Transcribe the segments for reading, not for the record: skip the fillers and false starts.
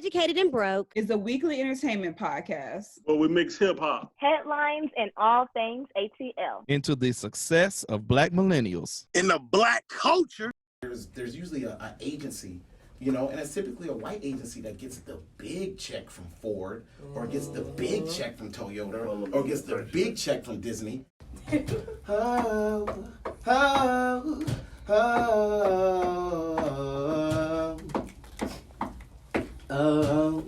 Educated and Broke is a weekly entertainment podcast where we mix hip-hop, headlines, and all things ATL into the success of Black millennials. In the Black culture. There's usually an agency, you know, and it's typically a white agency that gets the big check from Ford, or gets the big check from Toyota, or gets the big check from Disney. Oh, oh, oh, oh.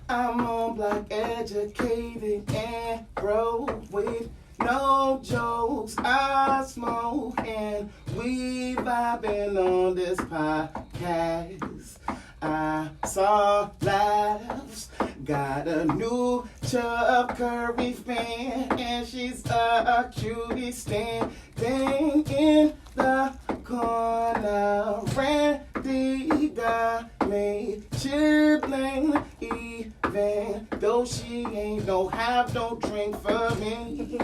I'm on Black, educated, and broke with no jokes. I smoke and we vibing on this podcast. I saw laughs, got a new Chubb Curry fan, and she's a cutie standing in the corner. Randy got me chilling, even though she ain't have no drink for me.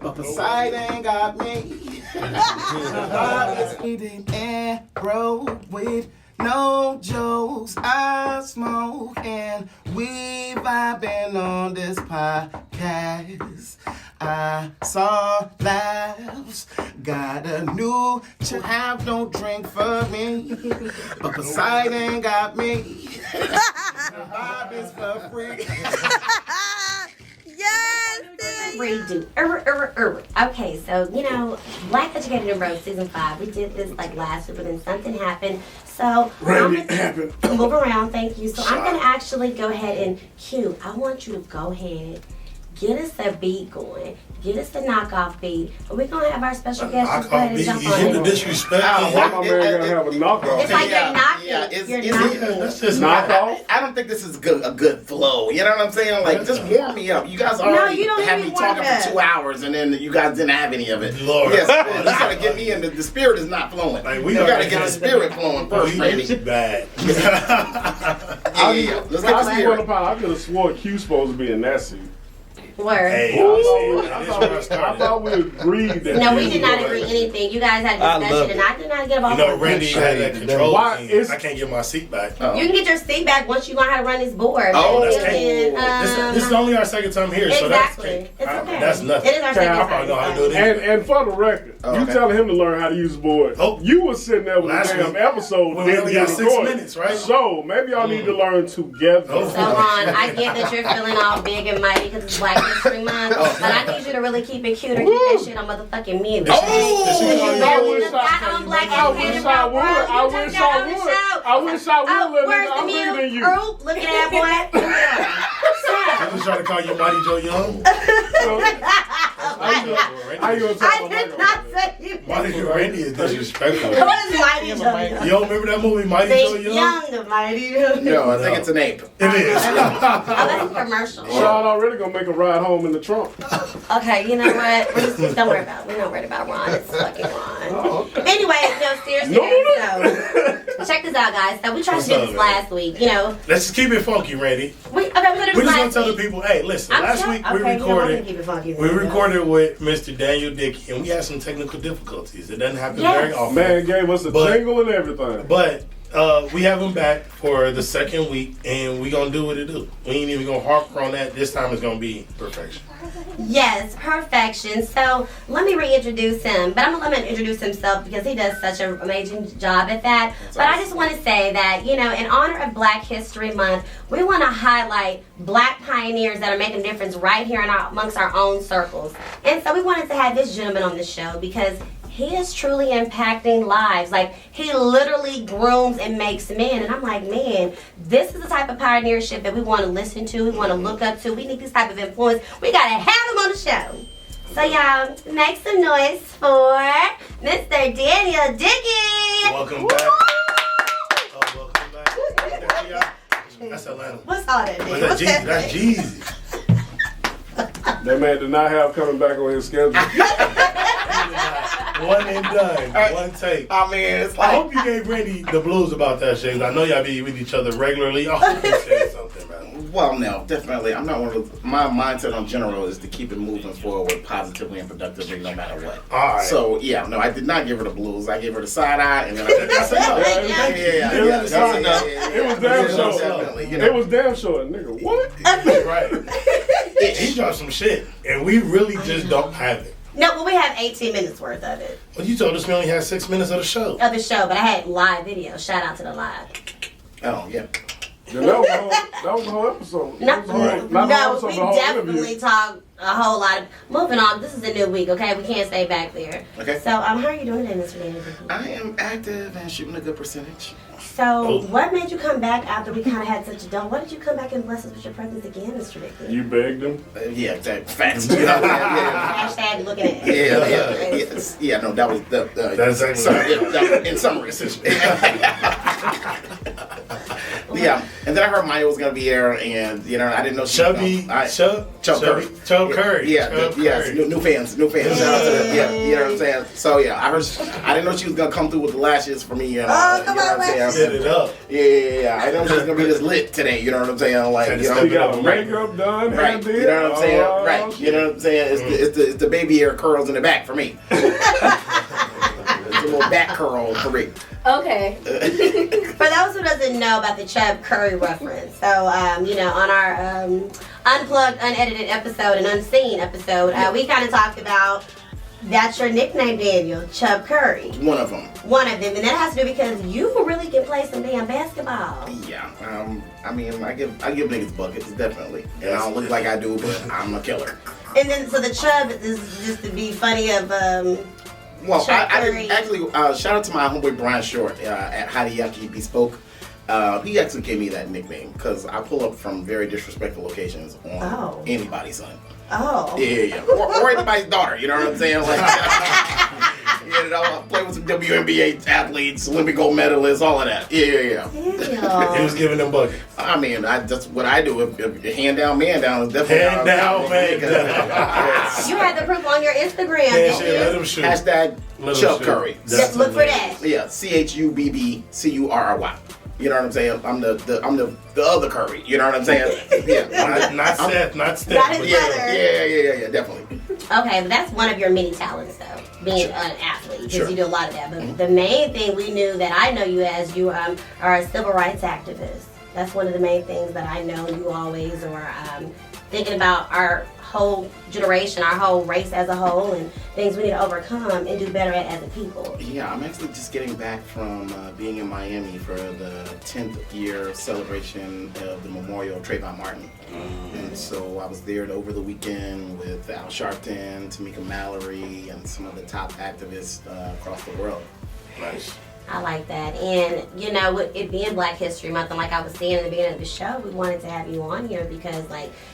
But Poseidon got me. I was eating and broke with no jokes. I smoke and we vibing on this podcast. I saw laughs, got a new to have no drink for me. But Poseidon got me. The vibe is for free. Yes, redo. Okay, so, Black Educated and Broke Season 5, we did this last week, but then something happened. So, move around, thank you. So, I'm going to actually go ahead and cue. I want you to go ahead, get us a beat going. Get us the knockoff beat. But we're going to have our special guest just go ahead and jump on it. Disrespect. Why my man got to have a knockoff? It's like you're knocking. You're knocking. That's just knockoff. I don't think this is a good flow. You know what I'm saying? Like, just warm me up. You guys already had me talking for 2 hours, and then you guys didn't have any of it. Lord. Yes, you got to get me in. The spirit is not flowing. Like, you got to get the spirit flowing first, Randy. Bad. Let's get the spirit. I could have swore Q supposed to be in that seat. Word. Hey, I thought we agreed that. No, we did not agree anything. You guys had a discussion, and I did not get involved. Randy had that control. Why I can't get my seat back. You can get your seat back once you learn how to run this board. Oh, that's this is only our second time here, so that's okay. It's okay. That's nothing. It is our second I probably know how to do it. And for the record, you telling him to learn how to use the board. Oh. You were sitting there with the damn episode. We only got 6 minutes, right? So maybe y'all need to learn together. So, Ron, I get that you're feeling all big and mighty because it's Black History Month, but I need you to really keep it cute or keep that shit on motherfucking mute. I wish I would. Where's the mute? Look at that boy. I'm just trying to call you Mighty Joe Young. I did not say you. Mighty Joe Randy is disrespectful. What is Mighty Joe Young? You don't remember that movie, Mighty Joe Young? Young, Mighty Joe. No, I think it's an ape. It is. Oh, that's a commercial. Sean already gonna make a ride home in the trunk. Okay, you know what? Don't worry about it. We're not worried about Ron. It's fucking Ron. Anyway, seriously. So, check this out, guys. So we tried to do this last week, Let's just keep it funky, Randy. We're just going to tell the people, hey, listen, last week we recorded with Mr. Daniel, Dickey, and we had some technical difficulties. It doesn't happen very often. Man gave us a jingle and everything. But we have him back for the second week, and we going to do what it do. We ain't even going to harp on that. This time it's going to be perfection. Yes, perfection. So let me reintroduce him. But I'm going to let him introduce himself because he does such an amazing job at that. But I just want to say that, in honor of Black History Month, we want to highlight Black pioneers that are making a difference right here amongst our own circles. And so we wanted to have this gentleman on the show because he is truly impacting lives. Like, he literally grooms and makes men. And I'm like, man, this is the type of pioneership that we want to listen to, we want to look up to. We need this type of influence. We got to have him on the show. So, y'all, make some noise for Mr. Daniel Dickey. Welcome back. Welcome back. That's Atlanta. What's all that? That's Jeezy. That man did not have coming back on his schedule. One and done. One take. I mean, it's like, I hope you gave Randy the blues about that shit. I know y'all be with each other regularly. I hope you said something, man. Well, no, definitely. I'm not one of my mindset on general is to keep it moving forward positively and productively no matter what. All right. So, yeah, no, I did not give her the blues. I gave her the side eye, and then I said no. It was damn short. Definitely, It was damn short, nigga. What? Right. He dropped some shit, and we really just don't have it. No, but we have 18 minutes worth of it. Well, you told us we only had 6 minutes of the show. Of the show, but I had live video. Shout out to the live. Oh, yeah. That was the whole episode. No, we definitely talked a whole lot. Moving on, this is a new week, okay? We can't stay back there. Okay. So, how are you doing today, Mr. Daniel? I am active and shooting a good percentage. So, what made you come back after we kind of had such a dump? Why did you come back and bless us with your presence again, Mr. Dickey? You begged him? Yeah, exactly. Facts. Hashtag looking at it. Yeah, no, that was That's excellent. In summary, essentially. Yeah, and then I heard Maya was gonna be here, and I didn't know she Chub Curry. Yeah, yes, new fans. Shout out to them. Yeah, you know what I'm saying. So yeah, I didn't know she was gonna come through with the lashes for me. And, come on, set it up. Yeah. I know she was gonna be this lit today. You know what I'm saying? Like, she got her makeup done. Right. You know what I'm saying? Right. You know what I'm saying? It's the baby hair curls in the back for me. It's a little back curl for me. Okay. For those who doesn't know about the Chub Curry reference, so on our unplugged, unedited episode and unseen episode, we kind of talked about that's your nickname, Daniel, Chub Curry. One of them, and that has to do because you really can play some damn basketball. Yeah. I mean, I give niggas buckets definitely, and I don't look like I do, but I'm a killer. And then so the Chub is just to be funny of. Well, I didn't actually. Shout out to my homeboy Brian Short at Hadiaki Bespoke. He actually gave me that nickname because I pull up from very disrespectful locations on anybody's son. Oh. Yeah. Or anybody's daughter. You know what I'm saying? Like, I play with some WNBA athletes, Olympic gold medalists, all of that. Yeah. He was giving them buckets. I mean, that's what I do. If hand down, man down is definitely hand down, man down. You had the proof on your Instagram. Let him shoot. Hashtag Chub Curry. Look for that. Yeah, CHUBBCURRY. You know what I'm saying? I'm the other Curry. You know what I'm saying? Yeah. Not Seth. Not Steph. Not his brother. Yeah, definitely. Okay, but that's one of your many talents, though, being an athlete, because you do a lot of that. But the main thing we knew that I know you as, you are a civil rights activist. That's one of the main things that I know you always are thinking about our whole generation, our whole race as a whole, and things we need to overcome and do better at as a people. Yeah, I'm actually just getting back from being in Miami for the 10th year celebration of the memorial of Trayvon Martin. And so I was there over the weekend with Al Sharpton, Tamika Mallory, and some of the top activists across the world. Nice. I like that. And, with it being Black History Month, and like I was saying in the beginning of the show, we wanted to have you on here because,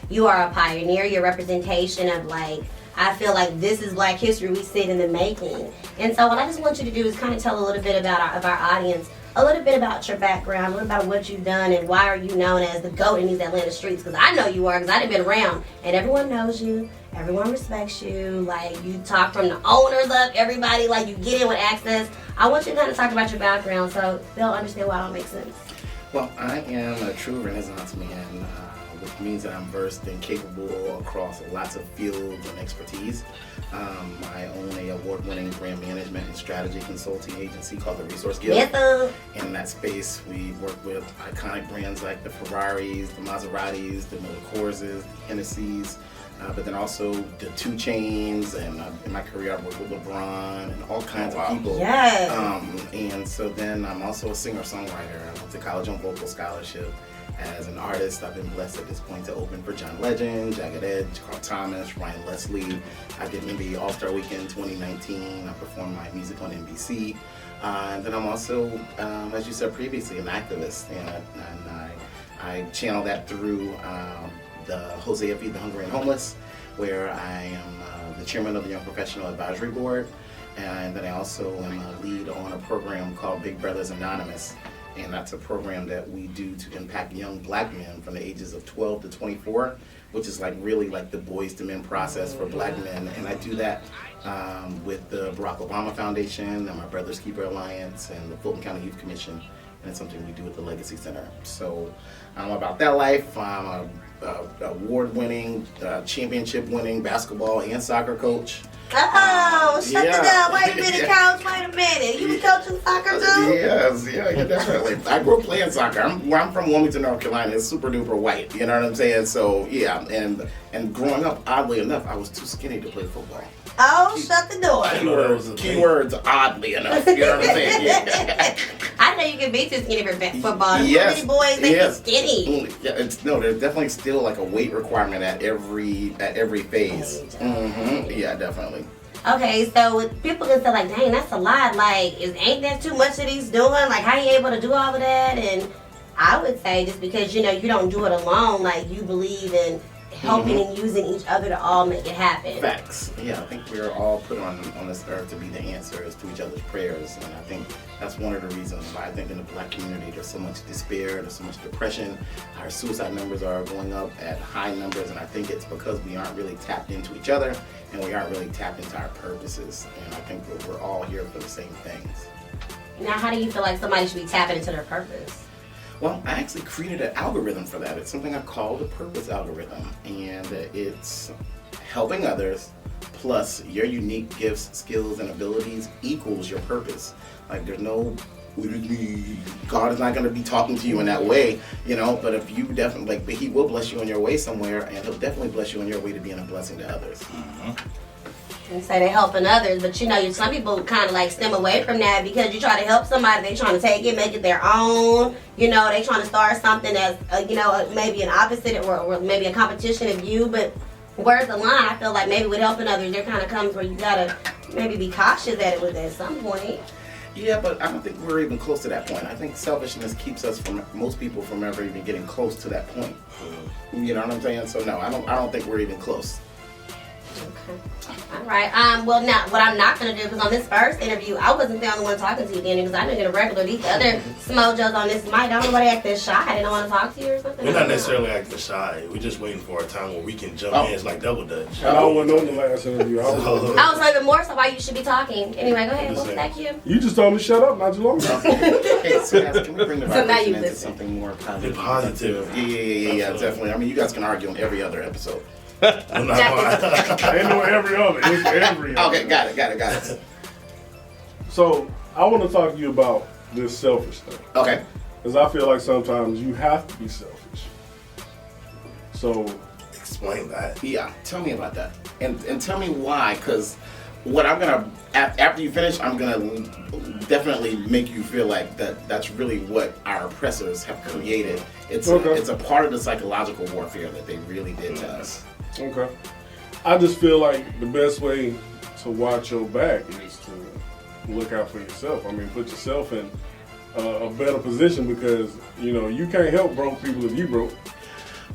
you are a pioneer. Your representation of, I feel like this is Black history we sit in the making. And so what I just want you to do is kind of tell a little bit about our audience, a little bit about your background, a little about what you've done, and why are you known as the GOAT in these Atlanta streets? Because I know you are, because I've been around, and everyone knows you. Everyone respects you. You talk from the owners up, everybody, you get in with access. I want you to kind of talk about your background so they'll understand why it don't make sense. Well, I am a true Renaissance man, which means that I'm versed and capable across lots of fields and expertise. I own an award-winning brand management and strategy consulting agency called the Resource Guild. Yes, in that space, we work with iconic brands like the Ferraris, the Maseratis, the Miller Coorses, the Hennessy's, but then also the 2 Chainz, and in my career I've worked with LeBron and all kinds of people. Yes. And so then I'm also a singer-songwriter. I went to college on vocal scholarship. As an artist, I've been blessed at this point to open for John Legend, Jagged Edge, Carl Thomas, Ryan Leslie. I did NBA All-Star Weekend 2019. I performed my music on NBC. And then I'm also, as you said previously, an activist. And I channel that through the Hosea Feed the Hungry and Homeless, where I am the chairman of the Young Professional Advisory Board. And then I also am a lead on a program called Big Brothers Anonymous. And that's a program that we do to impact young Black men from the ages of 12 to 24, which is really the Boys to Men process for Black men. And I do that with the Barack Obama Foundation and my Brothers Keeper Alliance and the Fulton County Youth Commission. and it's something we do at the Legacy Center. So I'm about that life. I'm a award-winning, championship-winning basketball and soccer coach. Oh, shut it down. Wait a minute, coach. Wait a minute. You was coaching soccer too? Yes, yeah, definitely. I grew up playing soccer. I'm from Wilmington, North Carolina. It's super duper white. You know what I'm saying? So yeah, and growing up, oddly enough, I was too skinny to play football. Oh, shut the door. Keywords, oddly enough. You know what I'm saying? Yeah. I know you can be too skinny for football. Yes. Too many boys, they get skinny. Yeah, there's definitely still like a weight requirement at every phase. Mm-hmm. Yeah, definitely. Okay, so people can say like, dang, that's a lot. Like, ain't that too much that he's doing? Like, how you able to do all of that? And I would say just because, you don't do it alone, like you believe in helping and using each other to all make it happen. Facts. Yeah, I think we're all put on this earth to be the answers to each other's prayers. And I think that's one of the reasons why I think in the Black community there's so much despair, there's so much depression. Our suicide numbers are going up at high numbers, and I think it's because we aren't really tapped into each other and we aren't really tapped into our purposes. And I think that we're all here for the same things. Now, how do you feel like somebody should be tapping into their purpose? Well, I actually created an algorithm for that. It's something I call the purpose algorithm, and it's helping others plus your unique gifts, skills, and abilities equals your purpose. Like there's no, God is not going to be talking to you in that way, but if you definitely, but he will bless you on your way somewhere, and he'll definitely bless you on your way to being a blessing to others. Mm-hmm. And say they're helping others, but some people kind of like stem away from that because you try to help somebody, they trying to take it, make it their own. They trying to start something that's maybe an opposite or maybe a competition of you. But where's the line? I feel like maybe with helping others, there kind of comes where you gotta maybe be cautious at some point. Yeah, but I don't think we're even close to that point. I think selfishness keeps us most people from ever even getting close to that point. You know what I'm saying? So no, I don't think we're even close. Okay. All right. Well, now what I'm not gonna do, because on this first interview, I wasn't the only one talking to you, Danny, because I didn't get a regular. These other smojos on this mic, I don't know why they acting shy. They don't want to talk to you or something. We're not necessarily acting shy. We're just waiting for a time where we can jump in. It's like double dutch. I wasn't on the last interview. I was even more so why you should be talking. Anyway, go ahead. What was that, Q? You just told me to shut up not too long ago. Hey, so guys, can we bring the vibration into something more positive? Positive. Yeah, definitely. I mean, you guys can argue on every other episode. Ain't no every other. It's every other. Okay, got it. So, I want to talk to you about this selfish thing. Okay. Because I feel like sometimes you have to be selfish. So, explain that. Yeah, tell me about that. And tell me why, because what I'm going to, after you finish, I'm going to definitely make you feel like that's really what our oppressors have created. It's a part of the psychological warfare that they really did to us. Okay. I just feel like the best way to watch your back is to look out for yourself. I mean, put yourself in a better position because, you can't help broke people if you broke.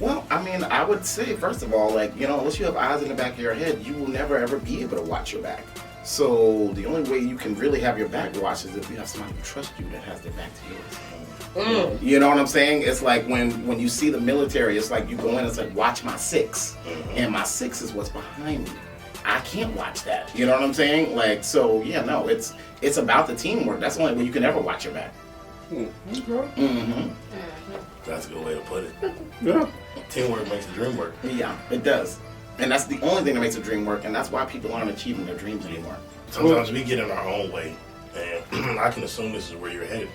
Well, I mean, I would say, first of all, unless you have eyes in the back of your head, you will never, ever be able to watch your back. So the only way you can really have your back watched is if you have somebody who trusts you that has their back to yours. You know what I'm saying? It's like when you see the military, it's like you go in, it's like, watch my 6. And my 6 is what's behind me. I can't watch that. You know what I'm saying? It's about the teamwork. That's the only way you can ever watch your back. Okay. Mm-hmm. That's a good way to put it. Yeah. Teamwork makes the dream work. Yeah, it does. And that's the only thing that makes a dream work, and that's why people aren't achieving their dreams anymore. Sometimes we get in our own way, and I can assume this is where you're headed.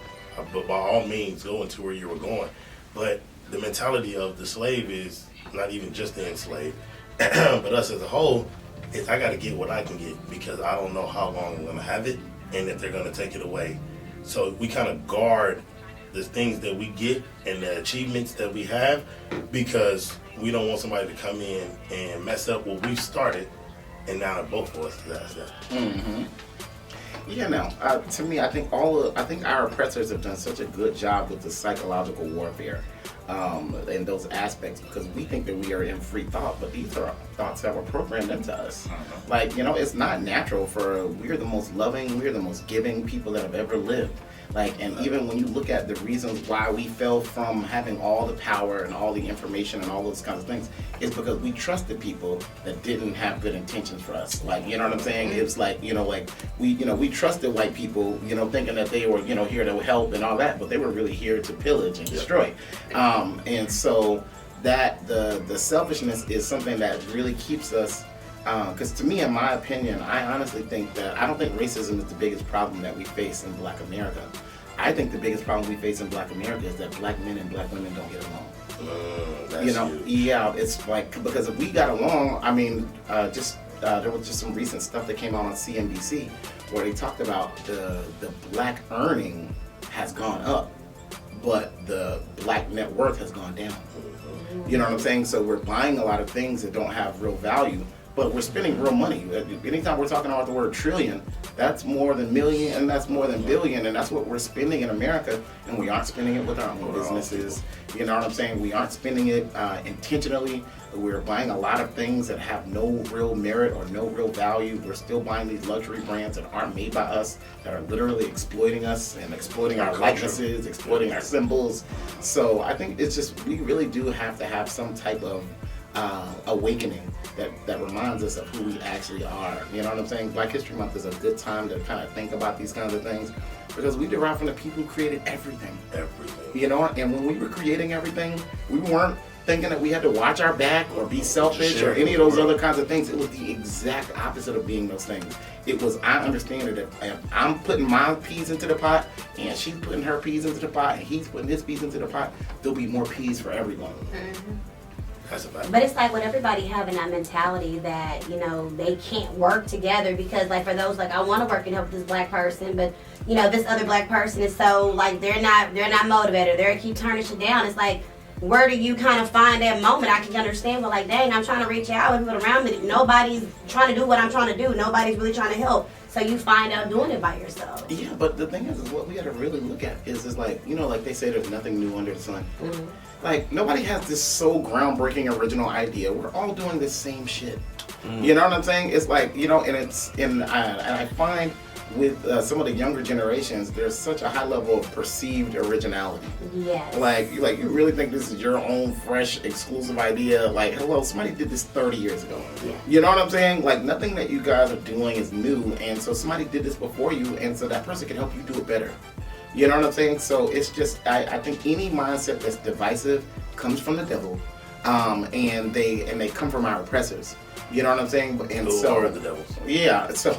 But by all means, go into where you were going. But the mentality of the slave is not even just the enslaved, but us as a whole, is I got to get what I can get because I don't know how long I'm going to have it and if they're going to take it away. So we kind of guard the things that we get and the achievements that we have because we don't want somebody to come in and mess up what we've started, and now both of us has that. Mm-hmm. Yeah, to me, I think our oppressors have done such a good job with the psychological warfare in those aspects because we think that we are in free thought, but these are thoughts that were programmed into us. It's not natural we're the most loving, we're the most giving people that have ever lived. Like, and even when you look at the reasons why we fell from having all the power and all the information and all those kinds of things, is because we trusted people that didn't have good intentions for us. Like, you know what I'm saying? It's like, like we trusted white people, thinking that they were, here to help and all that, but they were really here to pillage and destroy. And so that the selfishness is something that really keeps us. Because to me, in my opinion, I honestly think that I don't think racism is the biggest problem that we face in Black America. I think the biggest problem we face in Black America is that Black men and Black women don't get along. Yeah, it's like, because if we got along, I mean, there was just some recent stuff that came out on CNBC where they talked about the Black earning has gone up, but the Black net worth has gone down. You know what I'm saying? So we're buying a lot of things that don't have real value, but we're spending real money. Anytime we're talking about the word trillion, that's more than million and that's more than billion, and that's what we're spending in America, and we aren't spending it with our own businesses. You know what I'm saying? We aren't spending it intentionally. We're buying a lot of things that have no real merit or no real value. We're still buying these luxury brands that aren't made by us, that are literally exploiting us and exploiting our likenesses, exploiting our symbols. So I think it's just, we really do have to have some type of awakening that reminds us of who we actually are. You know what I'm saying? Black History Month is a good time to kind of think about these kinds of things, because we derive from the people who created everything. You know, and when we were creating everything, we weren't thinking that we had to watch our back or be selfish or any of those other kinds of things. It was the exact opposite of being those things. It was, I understand that if I'm putting my peas into the pot and she's putting her peas into the pot and he's putting his peas into the pot, there'll be more peas for everyone. Mm-hmm. But it's like with everybody having that mentality that, they can't work together, because like for those, like, I want to work and help this Black person, but this other Black person is so like they're not motivated, they're keep turning shit down. It's like, where do you kind of find that moment? I can understand, but like, dang, I'm trying to reach out and put around me. Nobody's trying to do what I'm trying to do. Nobody's really trying to help. So you find out doing it by yourself. Yeah, but the thing is what we got to really look at is like, like they say, there's nothing new under the sun. Mm-hmm. Like, nobody has this so groundbreaking original idea. We're all doing the same shit. Mm. You know what I'm saying? It's like, and I find with some of the younger generations, there's such a high level of perceived originality. Yes. Like you really think this is your own fresh, exclusive idea? Like, hello, somebody did this 30 years ago. Yeah. You know what I'm saying? Like, nothing that you guys are doing is new, and so somebody did this before you, and so that person can help you do it better. You know what I'm saying? So it's just, I think any mindset that's divisive comes from the devil, and they come from our oppressors. You know what I'm saying? And who so are the devils? Yeah. So.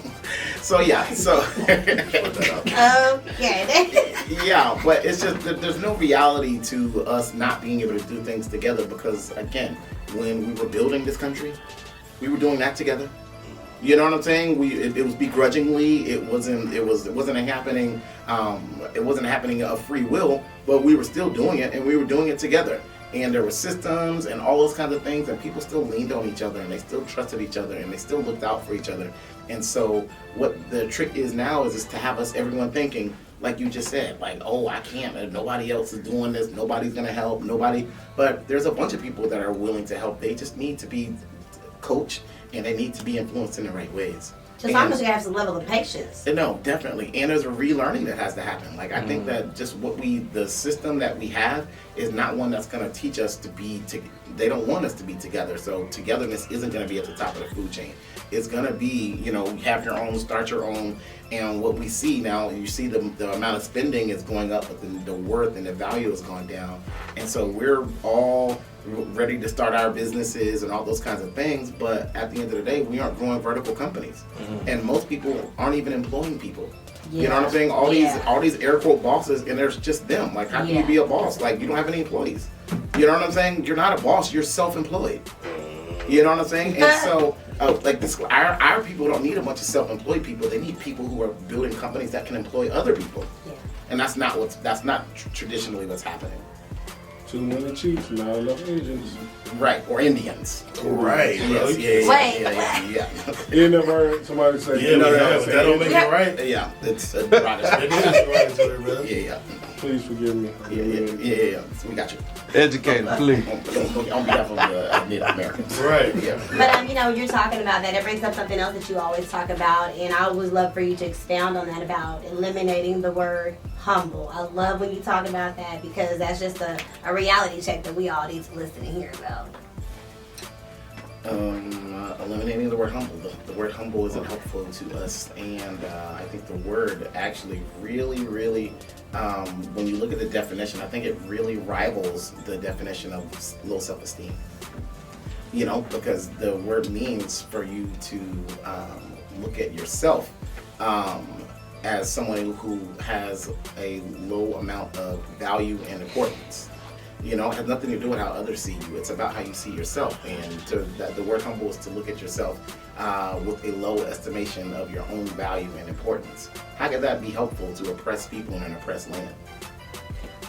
Okay. Yeah, but it's just there's no reality to us not being able to do things together, because again, when we were building this country, we were doing that together. You know what I'm saying? It was begrudgingly. It wasn't happening. It wasn't happening of free will, but we were still doing it, and we were doing it together. And there were systems and all those kinds of things, and people still leaned on each other, and they still trusted each other, and they still looked out for each other. And so what the trick is now is to have everyone thinking, like you just said, like, oh, I can't, nobody else is doing this, nobody's gonna help, but there's a bunch of people that are willing to help. They just need to be coached, and they need to be influenced in the right ways. Just almost you have some level of patience. No, definitely. And there's a relearning that has to happen. Like, I think that just the system that we have is not one that's going to teach us to be, they don't want us to be together. So togetherness isn't going to be at the top of the food chain. It's going to be, have your own, start your own. And what we see now, you see the amount of spending is going up, but the worth and the value has gone down. And so we're all ready to start our businesses and all those kinds of things, but at the end of the day, we aren't growing vertical companies. Mm-hmm. And most people aren't even employing people. Yeah. You know what I'm saying? All these air quote bosses, and there's just them. Like, how can you be a boss? Like, you don't have any employees. You know what I'm saying? You're not a boss, you're self-employed. You know what I'm saying? And so, our people don't need a bunch of self-employed people. They need people who are building companies that can employ other people. Yeah. And that's not traditionally what's happening. Too many chiefs, not enough agents. Right, or Indians. Right. Yes, yeah. You never heard somebody say, that don't make it right? Yeah, it's a derogatory. It is derogatory, brother. Yeah. Please forgive me. Yeah. We got you. Educated, please. On behalf of the Native Americans. Right. Yeah. But you're talking about that. It brings up something else that you always talk about, and I would love for you to expound on that, about eliminating the word humble. I love when you talk about that because that's just a reality check that we all need to listen and hear about. Eliminating the word humble. The word humble isn't helpful to us, and I think the word actually really, when you look at the definition, I think it really rivals the definition of low self-esteem. You know, because the word means for you to look at yourself as someone who has a low amount of value and importance. You know, it has nothing to do with how others see you. It's about how you see yourself. And the word humble is to look at yourself with a low estimation of your own value and importance. How could that be helpful to oppressed people in an oppressed land?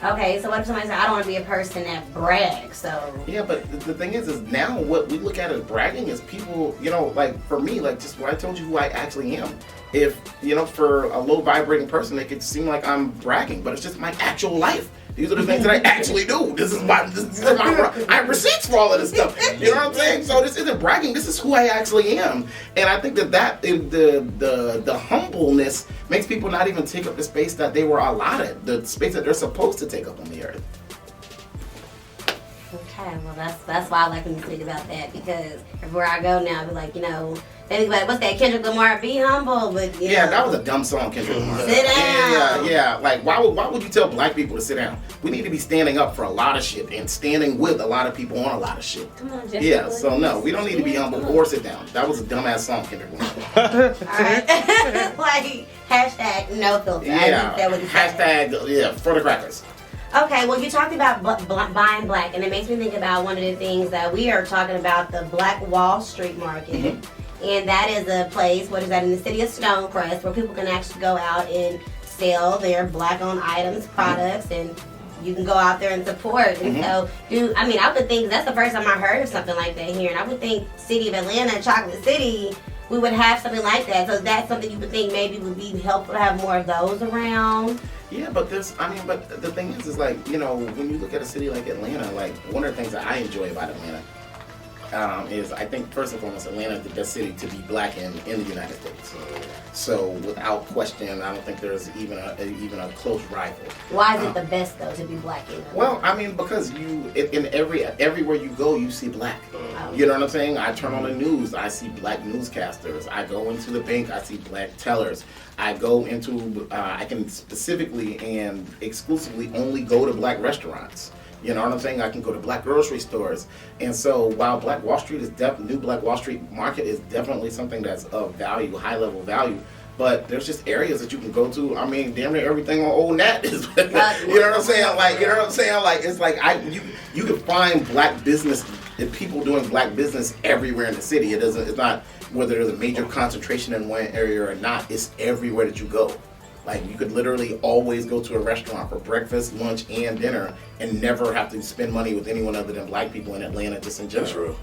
Okay, so what if somebody says, I don't want to be a person that brags, so... Yeah, but the thing is now what we look at as bragging is people, you know, like for me, like just what I told you who I actually am. If, you know, for a low vibrating person, it could seem like I'm bragging, but it's just my actual life. These are the things that I actually do. I have receipts for all of this stuff. You know what I'm saying? So this isn't bragging. This is who I actually am. And I think the humbleness makes people not even take up the space that they were allotted, the space that they're supposed to take up on the earth. Okay, well that's why I like when you think about that, because everywhere I go now, I be like, you know, they think about, what's that, Kendrick Lamar, be humble, but you know. That was a dumb song, Kendrick Lamar. Sit down. Yeah. Like, why would you tell black people to sit down? We need to be standing up for a lot of shit and standing with a lot of people on a lot of shit. Come on, Jessica. Yeah, so no, we don't need to be humble or sit down. That was a dumbass song, Kendrick Lamar. Alright. Like, hashtag no filter. Yeah, I think that was hashtag, for the crackers. Okay, well, you talked about buying black, and it makes me think about one of the things that we are talking about, the Black Wall Street Market. Mm-hmm. And that is a place, what is that, in the city of Stonecrest, where people can actually go out and sell their black-owned items, products, and you can go out there and support. And so, I would think, that's the first time I heard of something like that here, and I would think City of Atlanta, Chocolate City, we would have something like that. So that's something you would think maybe would be helpful to have more of those around. Yeah, but but the thing is like, you know, when you look at a city like Atlanta, like one of the things that I enjoy about Atlanta is I think first and foremost Atlanta is the best city to be black in the United States. So without question, I don't think there's even a close rival. Why is it the best though to be black in? Well, I mean because everywhere you go you see black. You know what I'm saying? I turn on the news, I see black newscasters. I go into the bank, I see black tellers. I go into I can specifically and exclusively only go to black restaurants. You know what I'm saying? I can go to black grocery stores. And so while Black Wall Street is new Black Wall Street market is definitely something that's of value, high level value, but there's just areas that you can go to. I mean, damn near everything on Old Nat is, you know what I'm saying? Like, you know what I'm saying? Like, it's like you can find black business and people doing black business everywhere in the city. It's not whether there's a major concentration in one area or not. It's everywhere that you go. Like, you could literally always go to a restaurant for breakfast, lunch, and dinner and never have to spend money with anyone other than black people in Atlanta, just in general. That's real.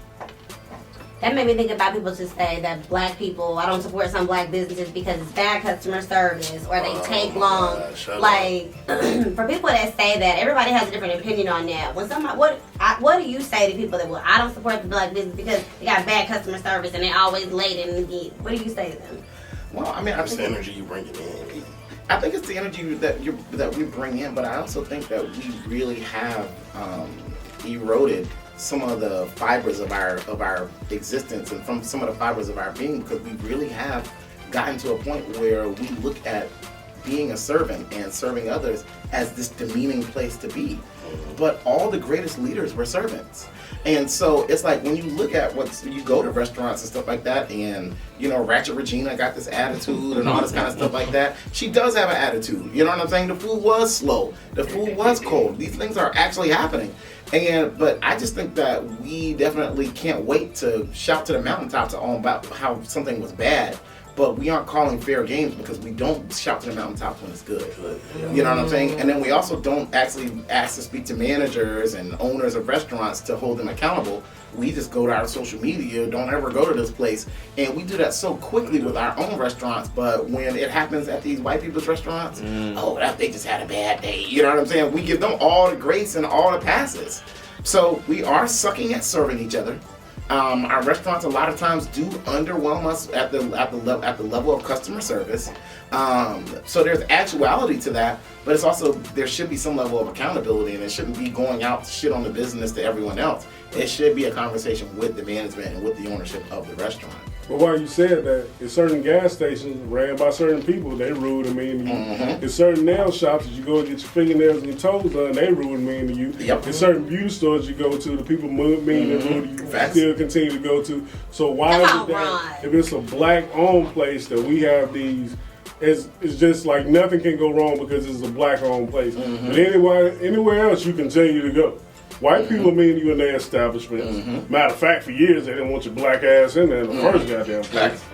That made me think about people to say that black people, I don't support some black businesses because it's bad customer service or they take long. Like, for people that say that, everybody has a different opinion on that. When somebody, what do you say to people that, well, I don't support the black business because they got bad customer service and they always late and what do you say to them? Well, I mean, it's the energy you bring it in. I think it's the energy that we bring in, but I also think that we really have eroded some of the fibers of our existence and from some of the fibers of our being, because we really have gotten to a point where we look at being a servant and serving others as this demeaning place to be. But all the greatest leaders were servants. And so it's like when you look at you go to restaurants and stuff like that, and you know, Ratchet Regina got this attitude and all this kind of stuff like that. She does have an attitude. You know what I'm saying? The food was slow. The food was cold. These things are actually happening. But I just think that we definitely can't wait to shout to the mountaintops about how something was bad. But we aren't calling fair games because we don't shout to the mountaintops when it's good. You know what I'm saying? And then we also don't actually ask to speak to managers and owners of restaurants to hold them accountable. We just go to our social media, don't ever go to this place. And we do that so quickly with our own restaurants. But when it happens at these white people's restaurants, they just had a bad day. You know what I'm saying? We give them all the grace and all the passes. So we are sucking at serving each other. Our restaurants a lot of times do underwhelm us at the level of customer service. So there's actuality to that, but it's also there should be some level of accountability, and it shouldn't be going out to shit on the business to everyone else. It should be a conversation with the management and with the ownership of the restaurant. But while you said that, in certain gas stations ran by certain people, they rude and mean to you. Mm-hmm. In certain nail shops, you go and get your fingernails and your toes done, they rude and mean to you. Yep. In certain beauty stores you go to, the people mean and rude to you. Facts. Still continue to go to. So why is it that if it's a black-owned place that we have these? It's just like nothing can go wrong because it's a black-owned place. Mm-hmm. But anywhere else you continue to go. White people mean to you in their establishments. Matter of fact, for years they didn't want your black ass in there in the first goddamn place.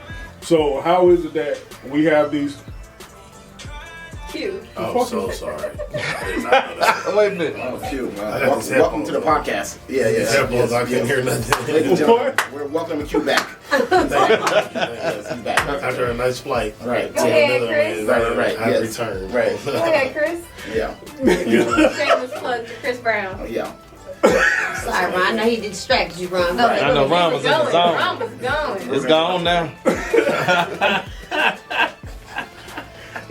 So how is it that we have these? Cute. I'm so sorry. Wait a minute. Oh, Q. I got these Welcome to the headphones podcast. Yeah. Headphones, I couldn't hear nothing. Ladies and gentlemen, we're welcoming Q back. Thank you. Yes, he's back. After a nice flight. Right. Go ahead, Chris. Right. I Yes. returned. Right. Go ahead, Chris. Yeah. Shameless plug to Chris Brown. Oh, yeah. Sorry, Ron. I know he distracted you, Ron. Go ahead. I know Ron was in the zone. Ron was going. It's gone now.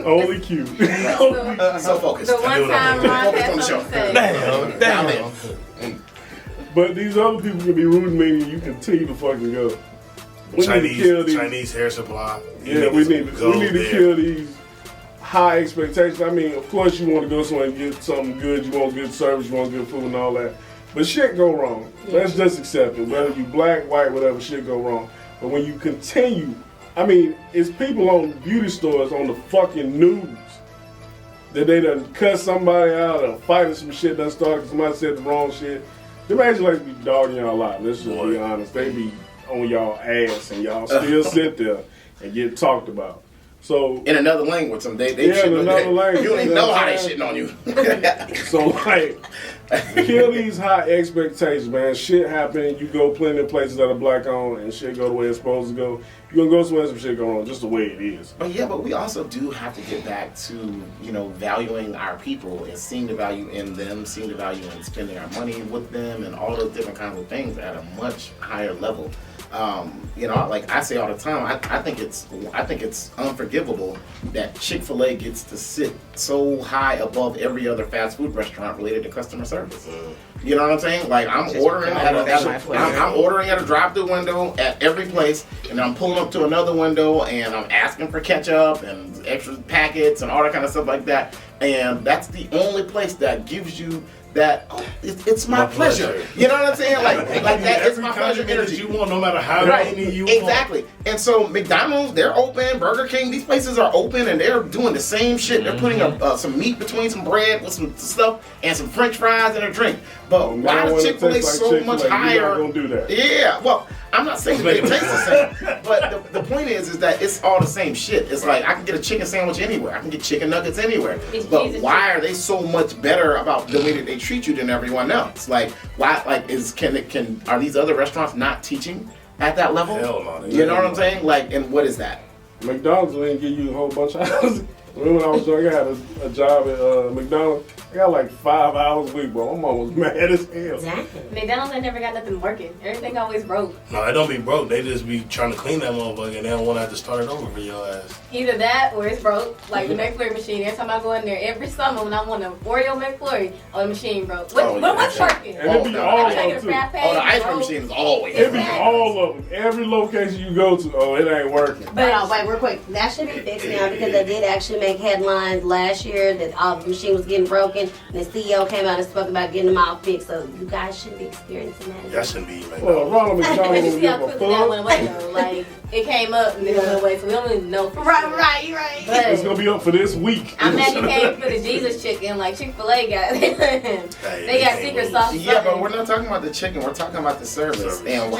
Only Q. So focused. The one time Ron Focus had on the show. something to say. Damn. But these other people can be rude to me and you continue to fucking go. We need to kill these. Chinese hair supply. Yeah, we need to kill these high expectations. I mean, of course you want to go somewhere and get something good. You want good service, you want good food and all that. But shit go wrong. Let's just accept it. Whether you black, white, whatever, shit go wrong. But when you continue, I mean, it's people on beauty stores on the fucking news that they done cut somebody out or fighting some shit done started because somebody said the wrong shit. Them actually be dogging y'all out. Let's just be honest. They be on y'all ass and y'all still sit there and get talked about. So In another language, they in shitting on another you. language. You don't even know how they shitting on you. So like, kill these high expectations, man. Shit happen. You go plenty of places that are black owned and shit go the way it's supposed to go. You gonna go somewhere some shit go wrong, just the way it is. But we also do have to get back to, valuing our people and seeing the value in them, seeing the value in spending our money with them and all those different kinds of things at a much higher level. Like I say all the time, I think it's unforgivable that Chick-fil-A gets to sit so high above every other fast food restaurant related to customer service. You know what I'm saying? Like I'm ordering at a drive-through window at every place, and I'm pulling up to another window and I'm asking for ketchup and extra packets and all that kind of stuff like that. And that's the only place that gives you that it's my pleasure. You know what I'm saying? Like that it's my pleasure energy. You want no matter how many you exactly. Want. And so McDonald's, they're open. Burger King, these places are open and they're doing the same shit. They're putting some meat between some bread with some stuff and some French fries and a drink. But why does Chick-fil-A so much higher? You're not gonna do that. Yeah, well, I'm not saying that it tastes the same, but the point is that it's all the same shit. It's like I can get a chicken sandwich anywhere. I can get chicken nuggets anywhere. But why are they so much better about the way that they treat you than everyone else? Like why? Like are these other restaurants not teaching at that level? Hell no. You know what I'm saying? Like, and what is that? McDonald's didn't give you a whole bunch of hours. Remember when I was young, I had a job at McDonald's. I got like 5 hours a week, bro. My mom was mad as hell. Exactly. McDonald's ain't never got nothing working. Everything always broke. No, they don't be broke. They just be trying to clean that motherfucker and they don't want to have to start it over for your ass. Either that or it's broke. Like the McFlurry machine. Every time I go in there, every summer when I want an Oreo McFlurry, the machine broke. What's working? And it be all of them too. The ice cream machine is always. It be all of them. Every location you go to, it ain't working. But wait, real quick. That should be fixed now because they did actually make headlines last year that all the machine was getting broken, and the CEO came out and spoke about getting them all fixed. So you guys shouldn't be experiencing that. Y'all shouldn't be McDonald's. Well, Ronald McDonald You don't see how give a quickly that went fuck. away though. Like it came up and then it went away, so we don't even know. Right. But It's gonna be up for this week. I'm mad he came for the Jesus chicken like Chick-fil-A got. They got secret sauce. Yeah, but we're not talking about the chicken. We're talking about the service and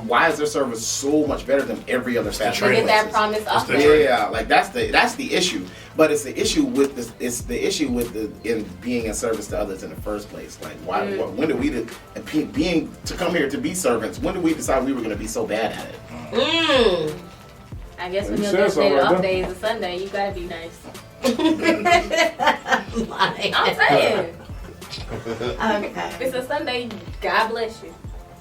why is their service so much better than every other fast food Get place? that promise off. Yeah, like that's the issue. But it's the issue with this. It's the issue with in being in service to others in the first place. Like why? When did we to come here to be servants? When did we decide we were going to be so bad at it? I guess when You your said designated something off like day is a Sunday, you gotta be nice. Like, I'm saying. okay. It's a Sunday, God bless you.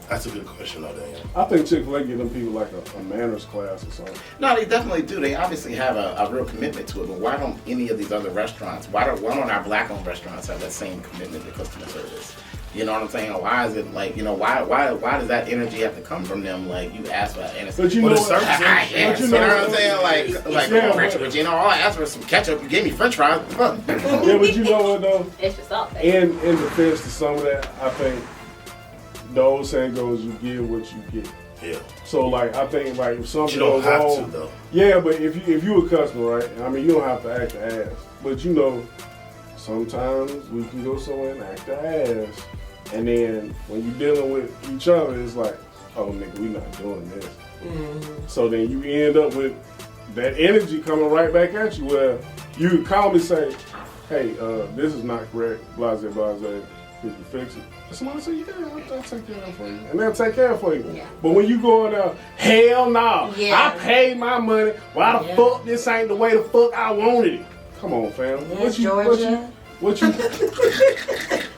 That's a good question, though, Daniel. I think Chick-fil-A give them people like a manners class or something. No, they definitely do. They obviously have a real commitment to it. But why don't any of these other restaurants? Why don't our black-owned restaurants have that same commitment to customer service? You know what I'm saying? Why is it like, you know, why does that energy have to come from them? Like, you ask for that, and it's But you know what? you know what I'm saying? Like Yeah, but you know, all I asked for was some ketchup. You gave me French fries. Yeah, but you know what though? Extra salt. In defense to some of that, I think the old saying goes, "You give what you get." Yeah. So like, I think like if something You don't goes have wrong, to, though. yeah, but if you a customer, right? I mean, you don't have to act the ass, but you know, sometimes we can go somewhere and act the ass, and then when you're dealing with each other, it's like, oh nigga, we not doing this. Mm-hmm. So then you end up with that energy coming right back at you, where you could calmly say, hey, this is not correct, blase, blase, could you fix it? And somebody say, yeah, I'll take care of it for you. And they'll take care of it for you. Yeah. But when you go in there, hell no, Yeah. I paid my money, why the fuck this ain't the way the fuck I wanted it? Come on, fam. Yes, Georgia. What you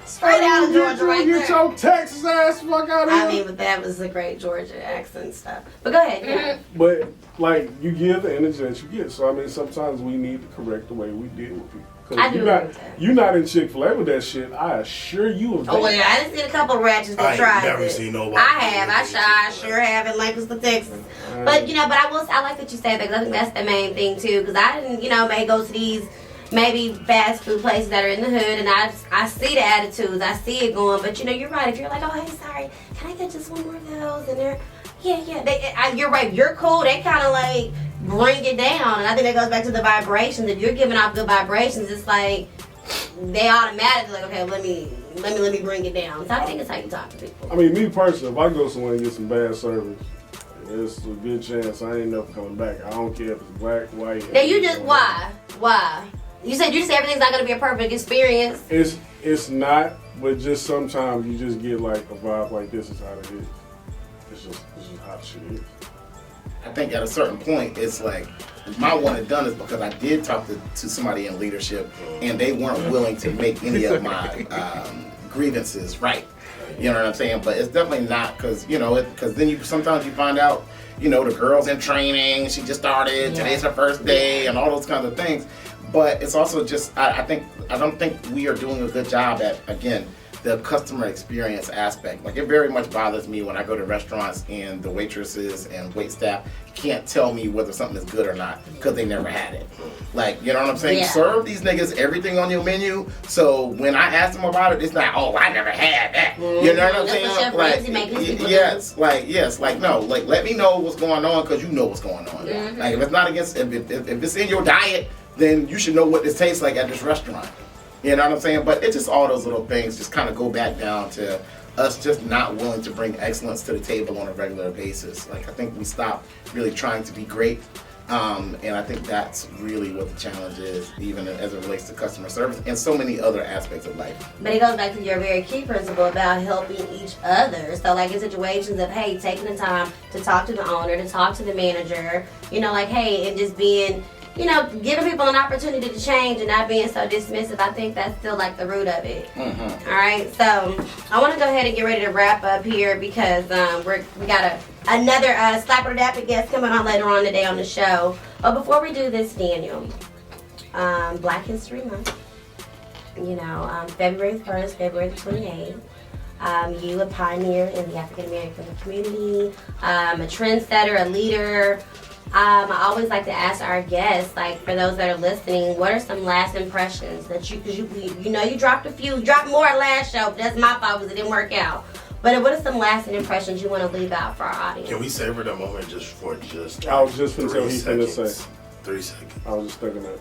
Straight out of Georgia right get there. your Texas ass fuck out of here. I mean, but that was a great Georgia accent stuff. But go ahead. Yeah. But like you give the energy that you get. So I mean, sometimes we need to correct the way we deal with people. I do agree with that. You're not in Chick-fil-A with that shit. I assure you of that. Oh, well, yeah, I done seen a couple ratchets that tried I ain't never it. seen nobody. I have. I sure have in Lancaster, Texas. But, you know, but I like that you said that because I think that's the main thing, too. Because I didn't, you know, may go to these maybe fast food places that are in the hood, and I see the attitudes. I see it going. But, you know, you're right. If you're like, oh, hey, sorry, can I get just one more of those? And they're, yeah. You're right. You're cool. They kind of like bring it down. And I think that goes back to the vibrations. If you're giving off good vibrations, it's like they automatically like, okay, let me bring it down. So I think it's how you talk to people. I mean, me personally, if I go somewhere and get some bad service, it's a good chance I ain't never coming back. I don't care if it's black, white. Now you just why? You said everything's not gonna be a perfect experience. It's not, but just sometimes you just get like a vibe like this is how it is. It's just how shit is. I think at a certain point, it's like, my one and done is because I did talk to somebody in leadership, and they weren't willing to make any of my grievances right. You know what I'm saying? But it's definitely not because, you know, because then sometimes you find out, you know, the girl's in training, she just started, today's her first day, and all those kinds of things. But it's also just, I don't think we are doing a good job at, again, the customer experience aspect. Like, it very much bothers me when I go to restaurants and the waitresses and waitstaff can't tell me whether something is good or not because they never had it. Like, you know what I'm saying? Yeah. Serve these niggas everything on your menu, so when I ask them about it, it's not, oh, I never had that. You know what I'm That's saying? what Chef Ramsay makes people No, let me know what's going on because you know what's going on. Mm-hmm. Like, if it's not against, if it's in your diet, then you should know what this tastes like at this restaurant. You know what I'm saying? But it's just all those little things just kind of go back down to us just not willing to bring excellence to the table on a regular basis. Like, I think we stopped really trying to be great. And I think that's really what the challenge is, even as it relates to customer service and so many other aspects of life. But it goes back to your very key principle about helping each other. So like in situations of, hey, taking the time to talk to the owner, to talk to the manager, you know, like, hey, and just being, you know, giving people an opportunity to change and not being so dismissive. I think that's still like the root of it. Mm-hmm. All right, so I want to go ahead and get ready to wrap up here because we got another Slapper Dapper guest coming on later on today on the show. But before we do this, Daniel, Black History Month, you know, February 1st, February 28th. You a pioneer in the African American community, a trendsetter, a leader. I always like to ask our guests, like for those that are listening, what are some last impressions that because you know you dropped more last show, but that's my fault because it didn't work out. But what are some lasting impressions you want to leave out for our audience? Can we savor that moment I was just going to tell you something to say. 3 seconds. I was just thinking that.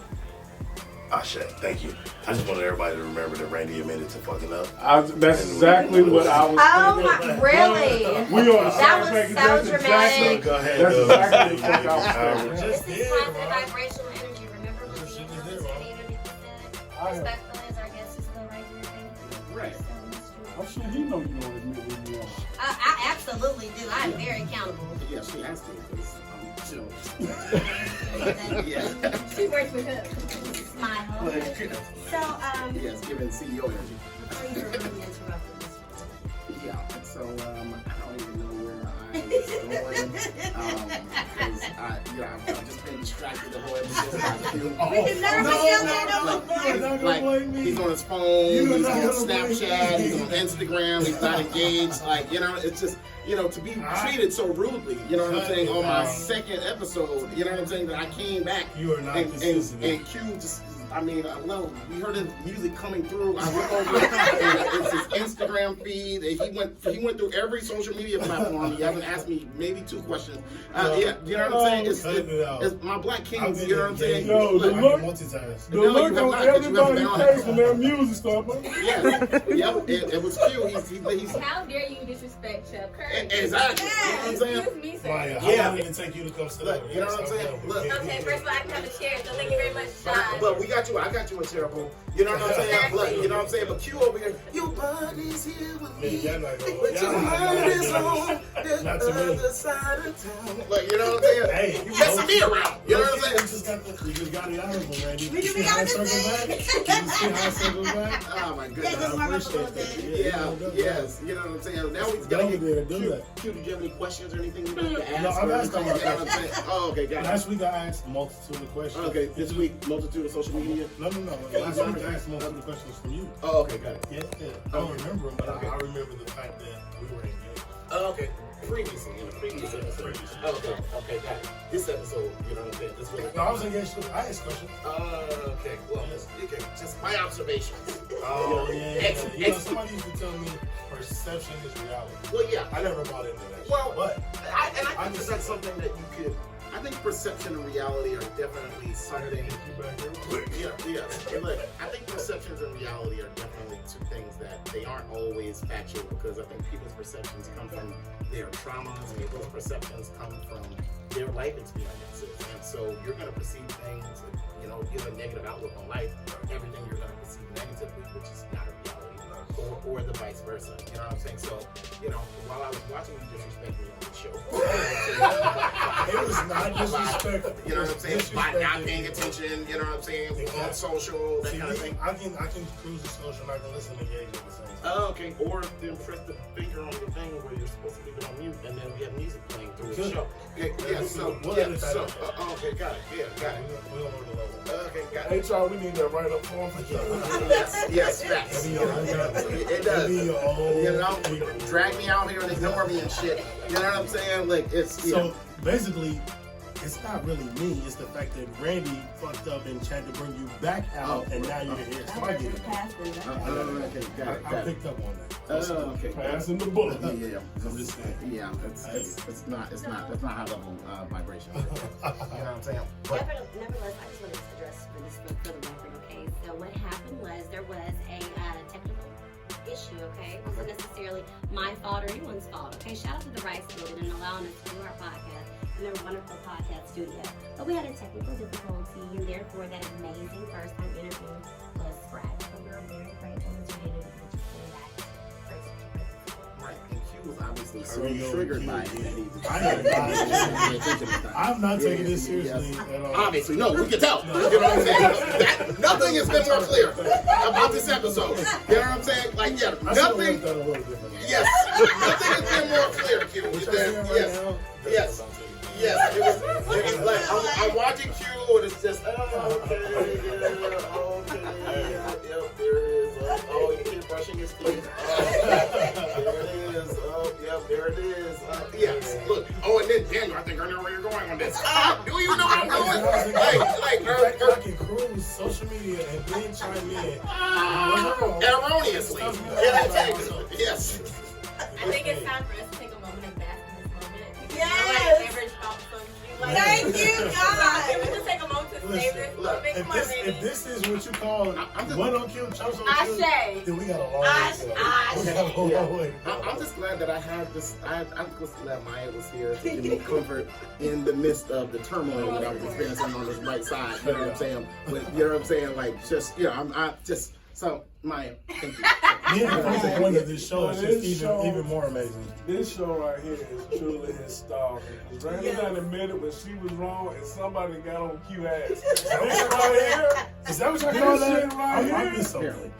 Ashe, thank you. I just wanted everybody to remember that Randy admitted to fucking up. That's exactly what I was thinking. Oh my, really? We on the That same was page. so That's dramatic. Go ahead. That's go. exactly the fuck I was thinking. This is positive vibrational energy. Remember what the energy said? Respectful as our guest is still right here. Thank you. Right. I'm sure he knows you don't admit when you are. I absolutely do. I'm very accountable. Yeah, she has to because I'm chill. She works with him. Smile. So, Yes, giving CEO energy. you're really interrupting this. Yeah, so I don't even I've just been distracted the whole episode by Q. Like, he's on his phone, he's on Snapchat, he's on Instagram, he's not engaged. Like, it's just, to be treated so rudely, you know what I'm saying, on my second episode, you know what I'm saying, that I came back and Q just, we heard his music coming through. I went over it's his Instagram feed. He went through every social media platform. He hasn't asked me maybe 2 questions. You know what I'm saying? It's my Black Kings. You know what I'm saying? Yo, the look on everybody's face when their music stuff. It was Q. He's How dare you disrespect Chuck Curry? Exactly. You know what I'm saying? Excuse me, sir. Maya, how long did it take you to come sit up? You know what I'm saying? Look. Okay, first of all, I can have a chair, so thank you very much, Sean. But we got you. I got you a chair, boo. You know what I'm saying? Look, you know what I'm saying? But Q over here, your body's here with me. But your mind is on the other side of town. Like, you know what I'm saying? Hey, you messing me around. You know what I'm saying? You just got the honorable, man. You see how it circles back? You see how it circles back? Oh, my goodness. I appreciate that. Yes. You know what I'm saying? Now we got to get Q. Q, did you have any questions or anything you'd like to ask? No, I've asked them. Oh, okay, got it. Last week I asked a multitude of questions. Okay, this week, multitude of social media? No. Last week I asked a multitude of questions from you. Oh, okay, got it. Yeah. I don't remember them, but I remember the fact that we were engaged. Oh, okay. Previously, in the previous episode. Okay, got it. This episode, you know what I'm saying? This was No, I was engaged too. I asked questions. Okay, well, okay, just my observations. Oh, somebody used to tell me perception is reality. Well, yeah. I never bought into that. Well, but I think that's something that you could. I think perception and reality are definitely something. Yeah. Look, I think perceptions and reality are definitely 2 things that they aren't always factual, because I think people's perceptions come from their traumas, people's perceptions come from their life experiences, and so you're going to perceive things. You have a negative outlook on life. Everything you're going to perceive negatively, which is not a reality. Or the vice versa. You know what I'm saying? So, while I was watching you disrespect me on the show, it was not disrespectful. You know what I'm saying? By not paying attention, you know what I'm saying? On social, that kind of thing. I can cruise the social and I can listen to Gage at the same time. Oh, okay. Or then press the finger on your thing where you're supposed to leave it on mute, and then we have music playing through the show. Okay, got it. Yeah, got it. Okay, got it. Hey, Charles, we need that write-up form for you. Yes, facts. It does. Drag me out here and ignore me and shit. You know what I'm saying? Like, it's so basically, it's not really me. It's the fact that Randy fucked up and tried to bring you back out, and now you're here. So I get it. I picked up on that. Okay. Passing the bullet. Yeah. I'm just saying. Yeah, it's not high level vibration. You know what I'm saying? Nevertheless, I just wanted to address for the record, okay? So what happened was there was a technical issue, okay? It wasn't necessarily my fault or anyone's fault, okay? Shout out to the Rice Building and allowing us to do our podcast in their wonderful podcast studio. But we had a technical difficulty, and therefore that amazing first-time interview was scratched. So we're very grateful to you that you came back. Right, and Q was obviously so triggered by it that he I'm not taking this seriously at all. Obviously, no, we can tell. You know what I'm saying? Nothing has been more clear about this episode. You know what I'm saying? Like, nothing. Yes, nothing has been more clear, Q. Yes. It was like I'm watching Q, and it's just okay. There it is. Oh, you keep brushing his teeth. There it is. Yes. Look. Oh, and then Daniel, I think I know where you're going on this. Do you know where I'm going? I can cruise social media and then chime in. Erroneously. Yes. I think it's time for us to take a moment and bask in this moment. Yes. Thank you, God. Can we just take a moment to savor this moment? If this is what you call one on Q, chumps on Q, then we got a long way. I'm just glad that I had this. I'm just glad Maya was here to give me comfort in the midst of the turmoil that I was experiencing on this right side. You know what I'm saying? But you know what I'm saying? Like, just, so, Maya, thank you. Yeah, the point of this show is just even more amazing. This show right here is truly historic. Because Randy done admitted when she was wrong and somebody got on Q ass. This right here, is that what y'all call that? I'm just so good.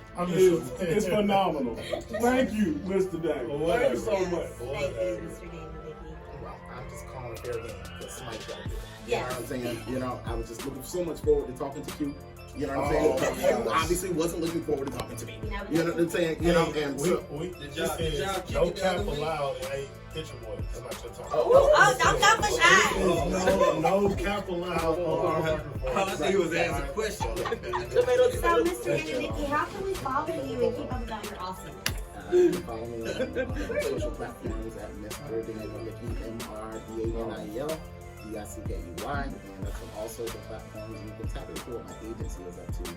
It's phenomenal. Thank you, Mr. Daniel. Thank you so much. Thank you, Mr. Daniel. Well, I'm just calling a fair game because somebody's got to do it. You Yes. know what I'm saying? You know, I was just looking so much forward to talking to Q. You know what I'm saying? You obviously wasn't looking forward to talking to me. You know what I'm saying? You know, and so, no cap allowed in a picture boy. That's not your talk. Oh, don't come for shine. No cap allowed on our microphone. He was asking questions. So, Mr. Dickey, how can we follow you and keep up with all your awesomeness? you can follow me on social platforms at Mr.Daniel, MrDaniel, DICKEY, and that's on all social platforms. You can tap into what my agency is up to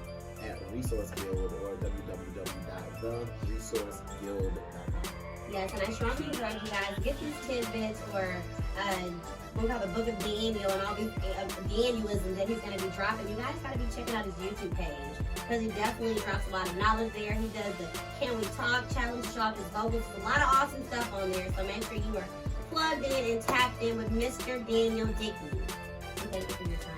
at Resource Guild or www.theresourceguild.com. Yes, and I strongly encourage you guys to get these tidbits or we have a book of Daniel and all these Danielisms that he's going to be dropping. You guys got to be checking out his YouTube page because he definitely drops a lot of knowledge there. He does the Can We Talk challenge to show off his vocals. There's a lot of awesome stuff on there, so make sure you are plugged in and tapped in with Mr. Daniel Dickey. And thank you for your time.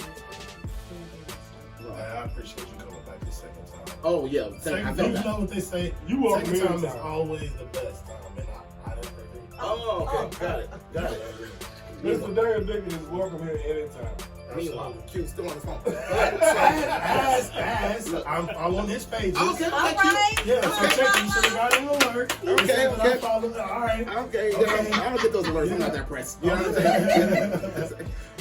I appreciate you coming back the second time. Oh, yeah. You know what they say? You are second time is time. always the best time, and I didn't agree. Oh, okay. Got it. Mr. Daniel Dickey is welcome here anytime. Meanwhile, Q's still on the phone. I'm on his page. Okay, All right. Yeah, so check. You should have got an alert. Okay. All right. Okay. I don't get those alerts. I'm not that pressed. You know what I'm saying?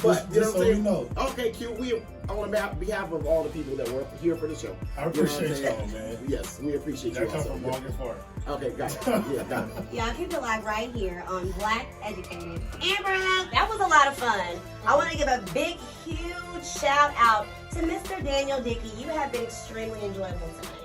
But you know what I'm saying? Know. Okay, Q. We on behalf of all the people that were here for the show. I appreciate y'all, man. Yes, we appreciate you. That comes from long and far. Okay, got it. Yeah, got it. Y'all keep it live right here on Black Educated. Amber, that was a lot of fun. I want to give a big, huge shout out to Mr. Daniel Dickey. You have been extremely enjoyable tonight.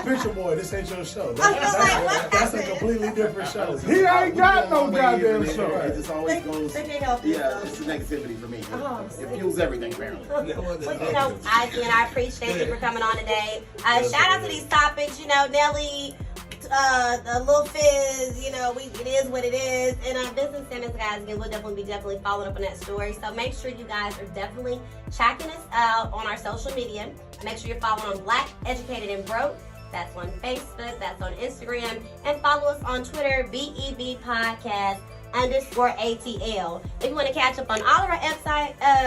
Picture boy, this ain't your show. I feel like, what That's a happened? completely different show. He ain't got no goddamn It show. just always goes. They can't help you. Yeah, it's the negativity for me. Oh, It fuels everything, apparently. Well, you know, I appreciate you for coming on today. Shout out to these topics, you know, Nelly, the Lil Fizz, you know, it is what it is. And Business Simmons, guys, again, we'll definitely following up on that story. So make sure you guys are definitely checking us out on our social media. Make sure you're following on Black Educated and Broke. That's on Facebook, that's on Instagram, and follow us on Twitter, BEB Podcast _ATL. If you want to catch up on all of our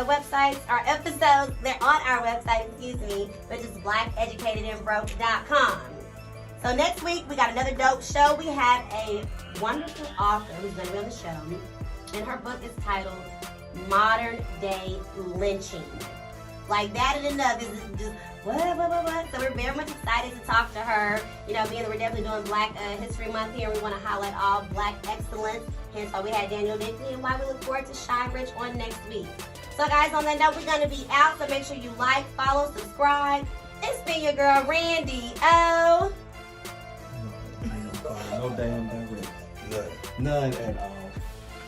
websites, our episodes, they're on our website, which is blackeducatedandbroke.com. So next week, we got another dope show. We have a wonderful author who's going to be on the show, and her book is titled Modern Day Lynching. Like that and enough is just what. So we're very much excited to talk to her. You know, being that we're definitely doing Black History Month here, we want to highlight all Black excellence. Hence why we had Daniel Dickey, and why we look forward to Shy Rich on next week. So guys, on that note, we're going to be out. So make sure you like, follow, subscribe. It's been your girl, Randy. Oh. No damn direct. None at all.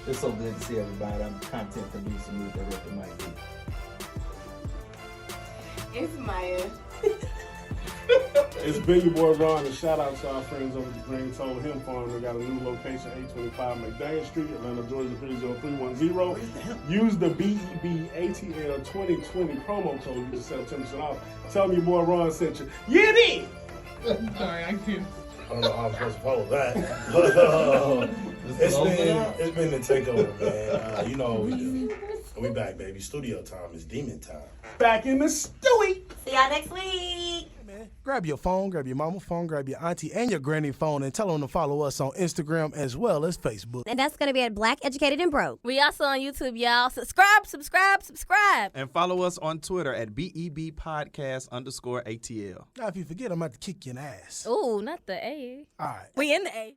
It's so good to see everybody. I'm content producer, move director Mike D. It's Maya. It's been your boy Ron, and shout out to our friends over at the Green Toll Hemp Farm. They got a new location, 825 McDaniel Street, Atlanta, Georgia, 30310. Use the BEBATL 2020 promo code. You can save 10% off. Tell me your boy Ron sent you. Yeah, it is! Sorry, I can't. I don't know how I'm supposed to follow that. It's been the takeover, man. You know, we back, baby. Studio time is demon time. Back in the stewie. See y'all next week. Man, grab your phone, grab your mama phone, grab your auntie and your granny phone, and tell them to follow us on Instagram as well as Facebook. And that's going to be at Black Educated and Broke. We also on YouTube, y'all. Subscribe. And follow us on Twitter at BEB Podcast _ATL. Now, if you forget, I'm about to kick your ass. Ooh, not the A. All right. We in the A.